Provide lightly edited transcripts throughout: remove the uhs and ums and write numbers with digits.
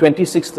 26th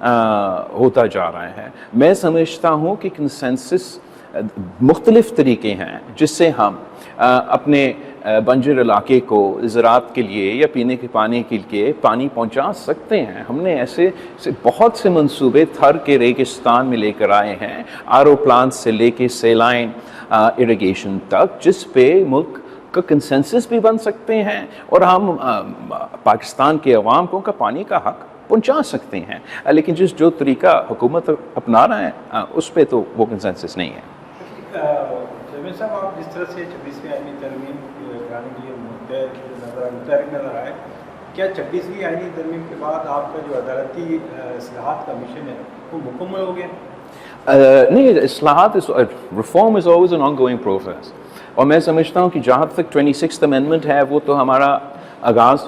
ہوتا جا رہا ہے. میں سمجھتا ہوں کہ کنسنسس مختلف طریقے ہیں جس سے ہم اپنے بنجر علاقے کو زراعت کے لیے یا پینے کے پانی کے لیے پانی پہنچا سکتے ہیں. ہم نے ایسے بہت سے منصوبے تھر کے ریگستان میں لے کر آئے ہیں, آر او پلانٹ سے لے کے سیلائن اریگیشن تک, جس پہ ملک کا کنسنسس بھی بن سکتے ہیں اور ہم پاکستان کے عوام کو کا پانی کا حق پہنچا سکتے ہیں. لیکن جو طریقہ حکومت اپنا رہا ہے اس پہ تو وہ کنسنسس نہیں ہے. جمیل صاحب, آپ جس طرح سے 26ویں آئینی ترمیم کرانے کے لیے متحرک نظر آئے, کیا 26ویں آئینی ترمیم کے بعد آپ کا جو عدالتی اصلاحات کا مشن ہے وہ مکمل ہو گیا؟ نہیں, اصلاحات reform is always an on going process, اور میں سمجھتا ہوں کہ جہاں تک 26th امینڈمنٹ ہے وہ تو ہمارا آغاز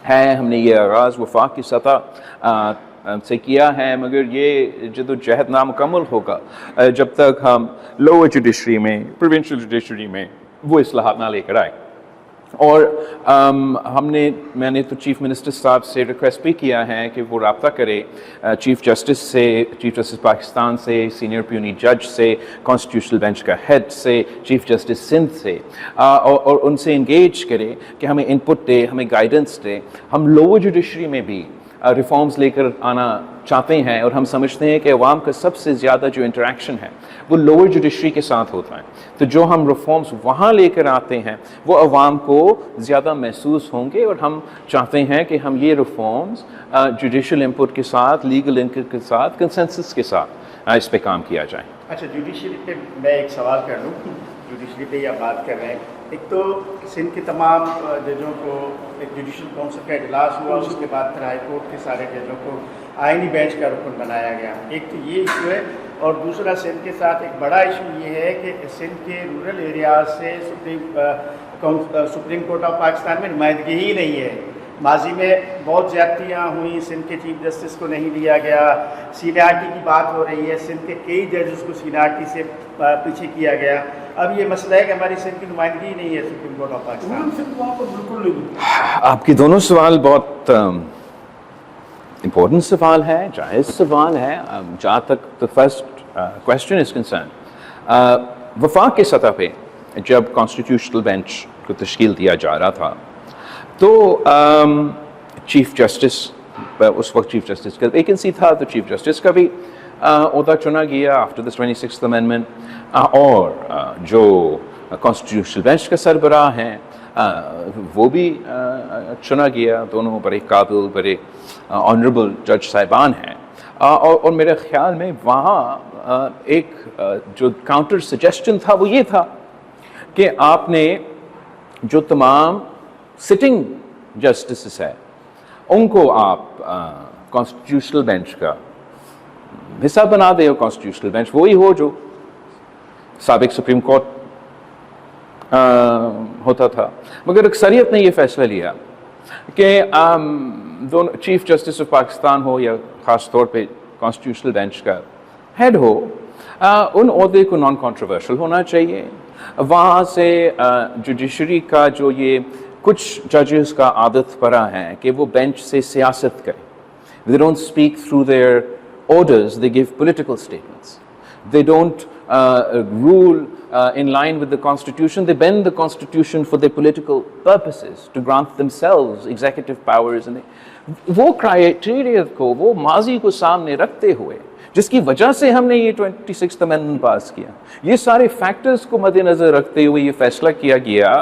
ہے. ہم نے یہ آغاز وفاق کی سطح سے کیا ہے, مگر یہ جدوجہد نامکمل ہوگا جب تک ہم لوور جوڈیشری میں, پروونشل جوڈیشری میں وہ اصلاحات نہ لے کر آئے. اور میں نے تو چیف منسٹر صاحب سے ریکویسٹ بھی کیا ہے کہ وہ رابطہ کرے چیف جسٹس پاکستان سے, سینئر پیونی جج سے, کانسٹیٹیوشنل بینچ کا ہیڈ سے, چیف جسٹس سندھ سے, اور ان سے انگیج کرے کہ ہمیں ان پٹ دے, ہمیں گائیڈنس دے. ہم لوور جوڈیشری میں بھی ریفارمز لے کر آنا چاہتے ہیں, اور ہم سمجھتے ہیں کہ عوام کا سب سے زیادہ جو انٹریکشن ہے وہ لوور جوڈیشری کے ساتھ ہوتا ہے. تو جو ہم ریفارمز وہاں لے کر آتے ہیں وہ عوام کو زیادہ محسوس ہوں گے, اور ہم چاہتے ہیں کہ ہم یہ ریفارمز جوڈیشل انپٹ کے ساتھ, لیگل انپٹ کے ساتھ, کنسنسس کے ساتھ اس پہ کام کیا جائے. اچھا, جوڈیشری پہ میں ایک سوال کر لوں. جوڈیشری پہ یہ بات کر رہے ہیں, ایک تو سندھ کے تمام ججوں کو ایک جوڈیشل کونسل کا اجلاس ہوا, اس کے بعد پھر ہائی کورٹ کے سارے ججوں کو آئینی بینچ کا رکن بنایا گیا. ایک تو یہ ایشو ہے, اور دوسرا سندھ کے ساتھ ایک بڑا ایشو یہ ہے کہ سندھ کے رورل ایریاز سے سپریم کورٹ آف پاکستان میں نمائندگی ہی نہیں ہے. ماضی میں بہت زیادتیاں ہوئیں, سندھ کے چیف جسٹس کو نہیں لیا گیا, سینیارٹی کی بات ہو رہی ہے, سندھ کے کئی ججز کو سینیارٹی سے پیچھے کیا گیا. اب یہ مسئلہ ہے کہ ہماری سندھ کی نمائندگی ہی نہیں ہے سپریم کورٹ آف پاکستان. آپ کے دونوں سوال بہت امپورٹنٹ سوال ہے, جائز سوال ہے. جہاں تک the first question is concerned, وفاق کی سطح پہ جب کانسٹیٹیوشنل بینچ کو تشکیل دیا جا رہا تھا تو چیف جسٹس, اس وقت چیف جسٹس کا ویکنسی تھا, تو چیف جسٹس کا بھی عہدہ چنا گیا آفٹر the 26th امینڈمنٹ, اور جو کانسٹیٹیوشنل بینچ کا سربراہ ہیں وہ بھی چنا گیا. دونوں بڑے قابل, بڑے آنریبل جج صاحبان ہیں, اور میرے خیال میں وہاں ایک جو کاؤنٹر سجیسشن تھا وہ یہ تھا کہ آپ نے جو تمام سٹنگ جسٹسز ہیں ان کو آپ کانسٹیٹیوشنل بینچ کا حصہ بنا دے. اور کانسٹیٹیوشنل بینچ وہی ہو جو سابق سپریم کورٹ ہوتا تھا. مگر اکثریت نے یہ فیصلہ لیا کہ دونوں چیف جسٹس آف پاکستان ہو یا خاص طور پہ کانسٹیٹیوشنل بینچ کا ہیڈ ہو, ان عہدے کو نان کنٹروورشل ہونا چاہیے. وہاں سے جوڈیشری کا جو یہ کچھ ججز کا عادت پڑا ہے کہ وہ بینچ سے سیاست کریں. They don't speak through their orders, they give political statements. They don't rule in line with the constitution, they bend the constitution for their political purposes to grant themselves executive powers. وہ criteria کو, وہ ماضی کو سامنے رکھتے ہوئے جس کی وجہ سے ہم نے یہ 26th امینڈمنٹ پاس کیا, یہ سارے فیکٹرز کو مد نظر رکھتے ہوئے یہ فیصلہ کیا گیا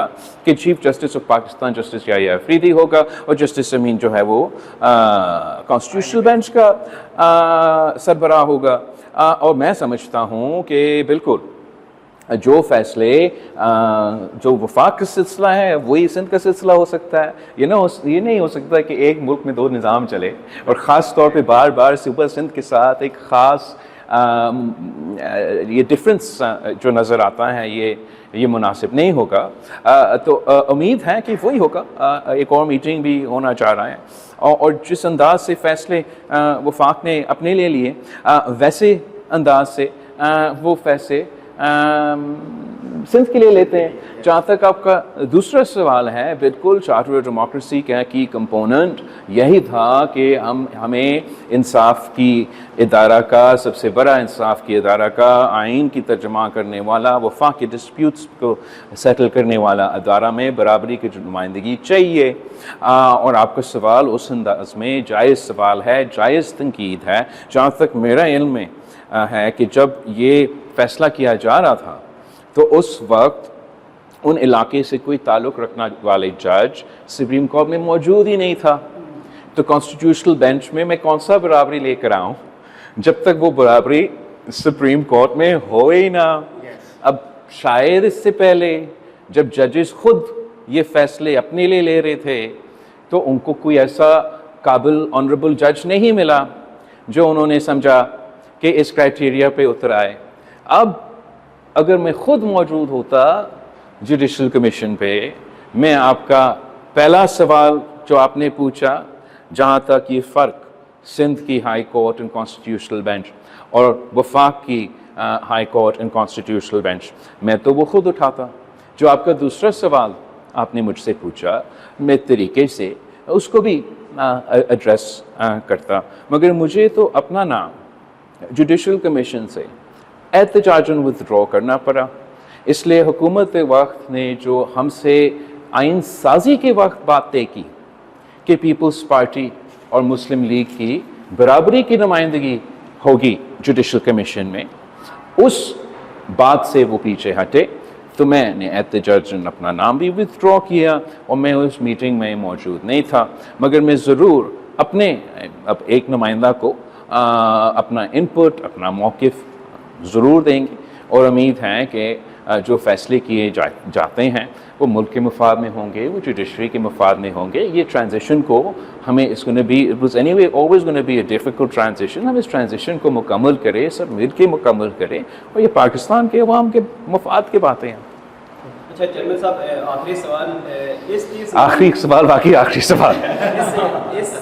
کہ chief justice of Pakistan justice Yahya Afridi ہوگا, اور جسٹس امین جو ہے وہ کانسٹیٹیوشنل بینچ کا سربراہ ہوگا. اور میں سمجھتا ہوں کہ بالکل جو فیصلے جو وفاق کا سلسلہ ہے وہی سندھ کا سلسلہ ہو سکتا ہے. یہ نہیں ہو سکتا کہ ایک ملک میں دو نظام چلے, اور خاص طور پہ بار بار صوبہ سندھ کے ساتھ ایک خاص یہ ڈفرینس جو نظر آتا ہے یہ مناسب نہیں ہوگا. تو امید ہے کہ وہی ہوگا. ایک اور میٹنگ بھی ہونا چاہ رہا ہے, اور جس انداز سے فیصلے وفاق نے اپنے لے لیے ویسے انداز سے وہ فیصلے سندھ کے لیے لیتے ہیں. جہاں تک آپ کا دوسرا سوال ہے، بالکل چارٹر آف ڈیموکریسی کا کی کمپوننٹ یہی تھا کہ ہمیں انصاف کی ادارہ کا، سب سے بڑا انصاف کی ادارہ کا، آئین کی ترجمہ کرنے والا، وفاق کے ڈسپیوٹس کو سیٹل کرنے والا ادارہ میں برابری کی نمائندگی چاہیے. اور آپ کا سوال اس انداز میں جائز سوال ہے، جائز تنقید ہے. جہاں تک میرا علم میں ہے کہ جب یہ فیصلہ کیا جا رہا تھا تو اس وقت ان علاقے سے کوئی تعلق رکھنے والے جج سپریم کورٹ میں موجود ہی نہیں تھا. تو کانسٹیٹیوشنل بینچ میں کون سا برابری لے کر آؤں جب تک وہ برابری سپریم کورٹ میں ہو ہی نہ. اب شاید اس سے پہلے جب ججز خود یہ فیصلے اپنے لیے لے رہے تھے تو ان کو کوئی ایسا قابل آنریبل جج نہیں ملا جو انہوں نے سمجھا کہ اس کرائٹیریا پہ اتر آئے. اب اگر میں خود موجود ہوتا جوڈیشل کمیشن پہ، میں آپ کا پہلا سوال جو آپ نے پوچھا، جہاں تک یہ فرق سندھ کی high court and constitutional bench اور وفاق کی high court and constitutional bench, میں تو وہ خود اٹھاتا. جو آپ کا دوسرا سوال آپ نے مجھ سے پوچھا، میں طریقے سے اس کو بھی ایڈریس کرتا، مگر مجھے تو اپنا نام جوڈیشل کمیشن سے احتجاجاً ودرا کرنا پڑا. اس لیے حکومت وقت نے جو ہم سے آئین سازی کے وقت بات طے کی کہ پیپلز پارٹی اور مسلم لیگ کی برابری کی نمائندگی ہوگی جوڈیشل کمیشن میں، اس بات سے وہ پیچھے ہٹے. تو میں نے احتجاجاً اپنا نام بھی ودرا کیا اور میں اس میٹنگ میں موجود نہیں تھا، مگر میں ضرور اپنے ایک نمائندہ کو اپنا انپٹ، اپنا موقف ضرور دیں گے. اور امید ہے کہ جو فیصلے کیے جاتے ہیں وہ ملک کے مفاد میں ہوں گے، وہ جوڈیشری کے مفاد میں ہوں گے. یہ ٹرانزیشن کو ہمیں it was anyway always gonna be a difficult transition. ہم اس ٹرانزیشن کو مکمل کریں، سب مل کے مکمل کریں، اور یہ پاکستان کے عوام کے مفاد کی باتیں ہیں. اچھا چیئرمین صاحب، آخری سوال، آخری سوال باقی آخری سوال اس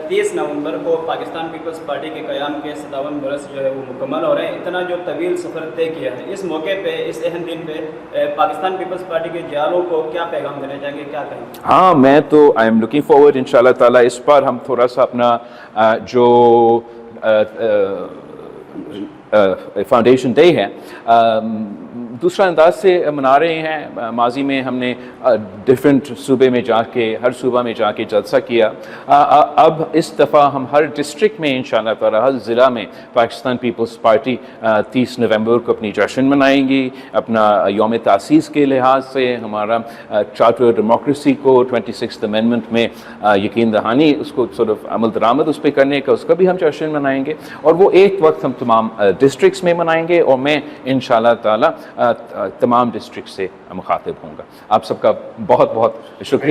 30 نومبر کو پاکستان پیپلز پارٹی کے قیام کے 57 برس جو ہے وہ مکمل ہو رہے ہیں. اتنا جو طویل سفر طے کیا ہے، اس موقع پہ، اس اہم دن پہ پاکستان پیپلز پارٹی کے جالوں کو کیا پیغام دینا چاہیں گے، کیا کہیں گے؟ ہاں، میں تو I am looking forward in شاء اللہ تعالیٰ. اس پر ہم تھوڑا سا اپنا جو فاؤنڈیشن ڈے ہے دوسرا انداز سے منا رہے ہیں. ماضی میں ہم نے ڈیفرنٹ صوبے میں جا کے، ہر صوبہ میں جا کے جلسہ کیا. اب اس دفعہ ہم ہر ڈسٹرکٹ میں انشاءاللہ تعالی، ہر ضلع میں پاکستان پیپلز پارٹی 30 نومبر کو اپنی جشن منائیں گی. اپنا یوم تاسیس کے لحاظ سے ہمارا چارٹر آف ڈیموکریسی کو 26th امینڈمنٹ میں یقین دہانی، اس کو عمل درآمد اس پہ کرنے کا، اس کا بھی ہم جشن منائیں گے. اور وہ ایک وقت ہم تمام ڈسٹرکٹس میں منائیں گے، اور میں انشاءاللہ تعالی تمام ڈسٹرکٹ سے مخاطب ہوں گا. آپ سب کا بہت بہت شکریہ.